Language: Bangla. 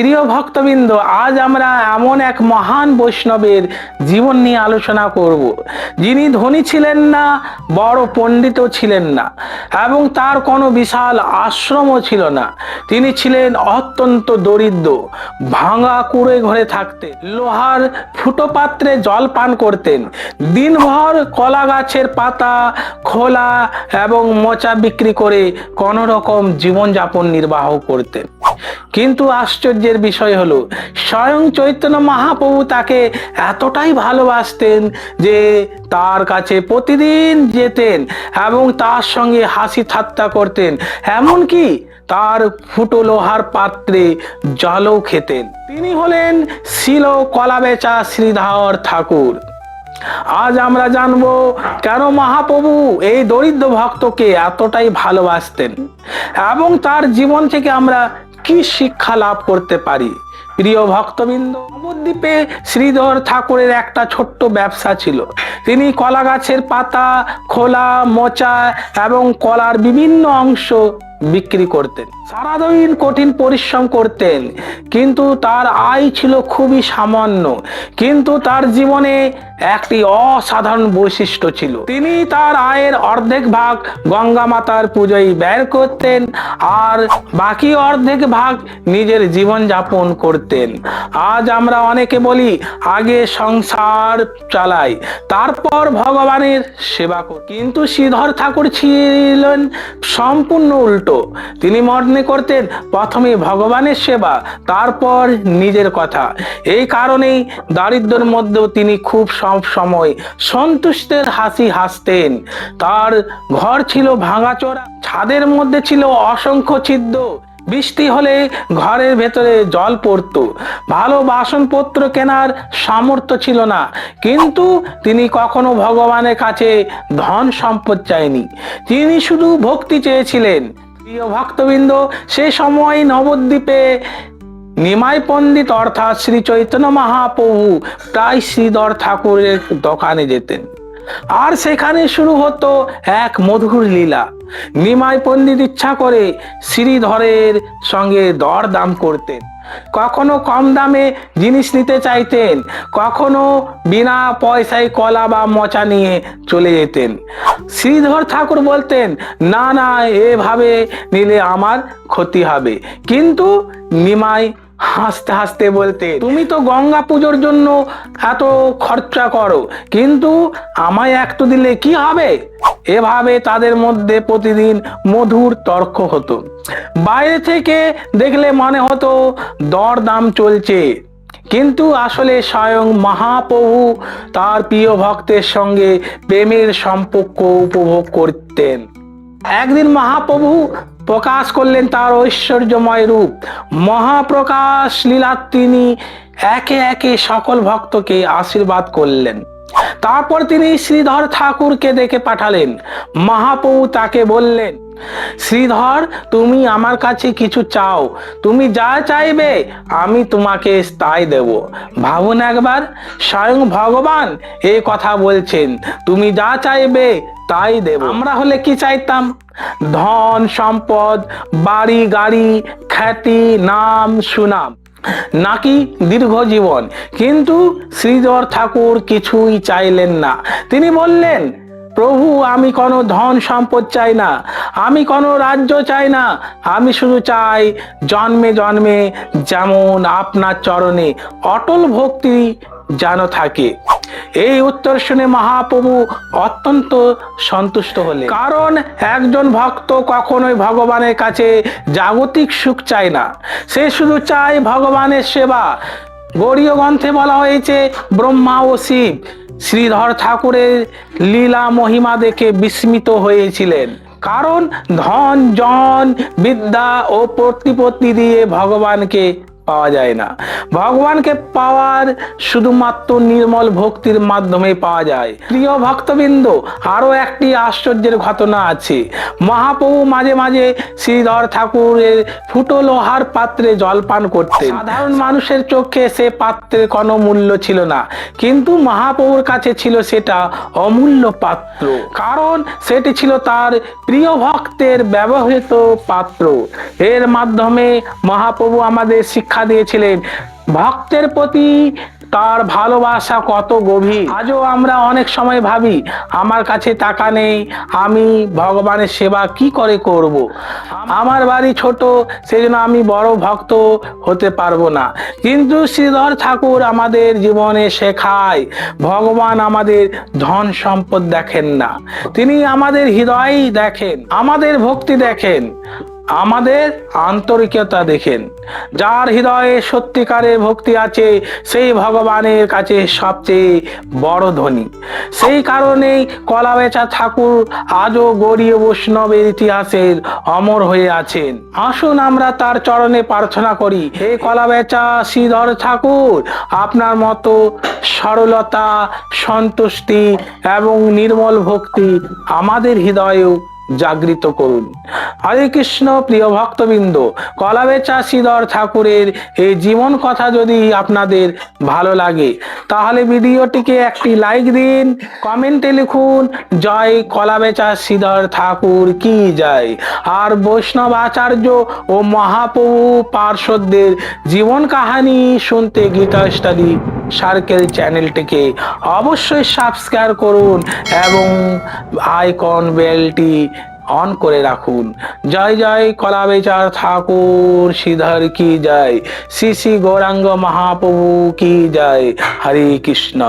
প্রিয় ভক্তবৃন্দ, আজ আমরা এমন এক মহান বৈষ্ণবের জীবন নিয়ে আলোচনা করব, যিনি ধনী ছিলেন না, বড় পণ্ডিতও ছিলেন না, এবং তার কোনো বিশাল আশ্রমও ছিল না। তিনি ছিলেন অত্যন্ত দরিদ্র, ভাঙা কুঁড়ে ঘরে থাকতেন, লোহার ফুটো পাত্রে জল পান করতেন, দিনভর কলা গাছের পাতা, খোলা এবং মোচা বিক্রি করে কোনো রকম জীবনযাপন নির্বাহ করতেন। কিন্তু আশ্চর্যের বিষয় হলো, স্বয়ং চৈতন্য মহাপ্রভু তাকে এতটাই ভালোবাসতেন যে তার কাছে প্রতিদিন যেতেন এবং তার সঙ্গে হাসি ঠাট্টা করতেন, এমনকি তার ফুটো লোহার পাত্রে জলও খেতেন। তিনি হলেন ছিল কলাবেচা শ্রীধর ঠাকুর। আজ আমরা জানবো কেন মহাপ্রভু এই দরিদ্র ভক্তকে এতটাই ভালোবাসতেন এবং তার জীবন থেকে আমরা কি শিক্ষা লাভ করতে পারি। প্রিয় ভক্তবৃন্দ, নবদ্বীপে শ্রীধর ঠাকুরের একটা ছোট্ট ব্যবসা ছিল। তিনি কলা গাছের পাতা, খোলা, মোচা এবং কলার বিভিন্ন অংশ বিক্রি করতেন। সারাদিন কঠিন পরিশ্রম করতেন, কিন্তু তার আয় ছিল খুবই সামান্য। কিন্তু তার জীবনে একটি অসাধারণ বৈশিষ্ট্য ছিল, তিনি তার আয়ের অর্ধেক ভাগ গঙ্গা মাতার পুজোয় ব্যয় করতেন আর বাকি অর্ধেক ভাগ নিজের জীবন যাপন করতেন। আজ আমরা অনেকে বলি আগে সংসার চালাই, তারপর ভগবানের সেবা করি, কিন্তু শ্রীধর ঠাকুর ছিলেন সম্পূর্ণ উল্টো। তিনি মনে করতেন প্রথমে ভগবানের সেবা, তারপর নিজের কথা। এই কারণেই দারিদ্র্যের মধ্যেও তিনি খুব সব সময় সন্তুষ্টের হাসি হাসতেন। তার ঘর ছিল ভাঙাচোরা, ছাদের মধ্যে ছিল অসংখ্য ছিদ্র, বৃষ্টি হলে ঘরের ভেতরে জল পড়তো। ভালো বাসনপত্র কেনার সামর্থ্য ছিল না, কিন্তু তিনি কখনো ভগবানের কাছে ধন সম্পদ চায়নি, তিনি শুধু ভক্তি চেয়েছিলেন। প্রিয় ভক্তবৃন্দ, সে সময় নবদ্বীপে নিমাই পণ্ডিত অর্থাৎ শ্রী চৈতন্য মহাপ্রভু প্রায় শ্রীধর ঠাকুরের দোকানে যেতেন, আর সেখানে শুরু হতো এক মধুর লীলা। নিমাই পণ্ডিত ইচ্ছা করে শ্রীধরের সঙ্গে দর দাম করতেন, কখনো কম দামে জিনিস নিতে চাইতেন, কখনো বিনা পয়সায় কলা বা মোচা নিয়ে চলে যেতেন। শ্রীধর ঠাকুর বলতেন, না না, এভাবে নিলে আমার ক্ষতি হবে। কিন্তু নিমাই হাসতে হাসতে বলতে, তুমি তো গঙ্গা পুজোর জন্য এত খরচা করো, কিন্তু আমায় একটু দিলে কি হবে? এভাবে তাদের মধ্যে প্রতিদিন মধুর তর্ক হতো। বাইরে থেকে দেখলে মনে হতো দর দাম চলছে, কিন্তু আসলে স্বয়ং মহাপ্রভু তার প্রিয় ভক্তের সঙ্গে প্রেমের সম্পর্ক উপভোগ করতেন। একদিন মহাপ্রভু প্রকাশ করলেন তার ঐশ্বর্যময় রূপ। মহাপ্রকাশ লীলা তিনি একে একে সকল ভক্তকে আশীর্বাদ করলেন। তারপর তিনি শ্রীধর ঠাকুরকে ডেকে পাঠালেন। মহাপ্রভু তাকে বললেন, শ্রীধর, তুমি আমার কাছে কিছু চাও, তুমি যা চাইবে আমি তোমাকে তাই দেব। ভাবুন একবার, স্বয়ং ভগবান এই কথা বলছেন, তুমি যা চাইবে তাই দেব। আমরা হলে কি চাইতাম? ধন সম্পদ, বাড়ি গাড়ি, খ্যাতি, নাম সুনাম, নাকি দীর্ঘ জীবন। কিন্তু শ্রীধর ঠাকুর কিছুই চাইলেন না। তিনি বললেন, প্রভু, আমি কোনো ধন সম্পদ চাই না, আমি কোনো রাজ্য চাই না, আমি শুধু চাই জন্মে জন্মে যেমন আপনার চরণে অটল ভক্তি যেন থাকে। এই উত্তর শুনে মহাপ্রভু অত্যন্ত সন্তুষ্ট হলেন, কারণ একজন ভক্ত কখনোই ভগবানের কাছে জাগতিক সুখ চায় না, সে শুধু চায় ভগবানের সেবা। গৌড়ীয় গ্রন্থে বলা হয়েছে, ব্রহ্মা ও শিব শ্রীধর ঠাকুরের লীলা মহিমা দেখে বিস্মিত হয়েছিলেন, কারণ ধন, জন, বিদ্যা ও প্রতিপত্তি দিয়ে ভগবানকে পাওয়া যায় না। ভগবানকে পাওয়ার শুধুমাত্র নির্মল ভক্তির মাধ্যমে পাওয়া যায়। প্রিয় ভক্তবৃন্দ, আরো একটি আশ্চর্যের ঘটনা আছে। মহাপ্রভু মাঝে মাঝে শ্রীধর ঠাকুরের ফুটো লোহার পাত্রে জল পান করতেন। সাধারণ মানুষের চোখে সে পাত্রের কোনো মূল্য ছিল না, কিন্তু মহাপ্রভুর কাছে ছিল সেটা অমূল্য পাত্র, কারণ সেটি ছিল তার প্রিয় ভক্তের ব্যবহৃত পাত্র। এর মাধ্যমে মহাপ্রভু আমাদের শিক্ষা শিক্ষা দিয়েছিলেন ভক্তের প্রতি তার ভালোবাসা কত গভীর। আজও আমরা অনেক সময় ভাবি আমার কাছে টাকা নেই, আমি ভগবানের সেবা কি করে করব। আমার বাড়ি ছোট, সেজন্য আমি বড় ভক্ত হতে পারবো না। কিন্তু শ্রীধর ঠাকুর আমাদের জীবনে শেখায় ভগবান আমাদের ধন সম্পদ দেখেন না, তিনি আমাদের হৃদয় দেখেন, আমাদের ভক্তি দেখেন, আমাদের আন্তরিকতা দেখেন। যার হৃদয়ে সত্যিকারের ভক্তি আছে সেই ভগবানের কাছে সবচেয়ে বড় ধনী। সেই কারণেই কলাবেচা ঠাকুর আজও গৌড়ীয় বৈষ্ণবের ইতিহাসের অমর হয়ে আছেন। আসুন আমরা তার চরণে প্রার্থনা করি, হে কলাবেচা শ্রীধর ঠাকুর, আপনার মতো সরলতা, সন্তুষ্টি এবং নির্মল ভক্তি আমাদের হৃদয়েও জাগৃত করুন। হরে কৃষ্ণ। প্রিয় ভক্তবৃন্দ, কলাবেচা শ্রীধর ঠাকুরের এই জীবন কথা যদি আপনাদের ভালো লাগে তাহলে ভিডিওটিকে একটি লাইক দিন, কমেন্টে লিখুন জয় কলাবেচা শ্রীধর ঠাকুর কি জয়। আর বৈষ্ণব আচার্য ও মহাপ্রভু পার্শ্বদের জীবন কাহিনী শুনতে গীতা স্টাডি সার্কেল চ্যানেলটিকে অবশ্যই সাবস্ক্রাইব করুন এবং আইকন বেলটি অন করে রাখুন। জয় জয় কলাবেচা ঠাকুর শ্রীধর কি জয়, শ্রী শ্রী গৌরাঙ্গ মহাপ্রভু কি জয়। হরে কৃষ্ণ।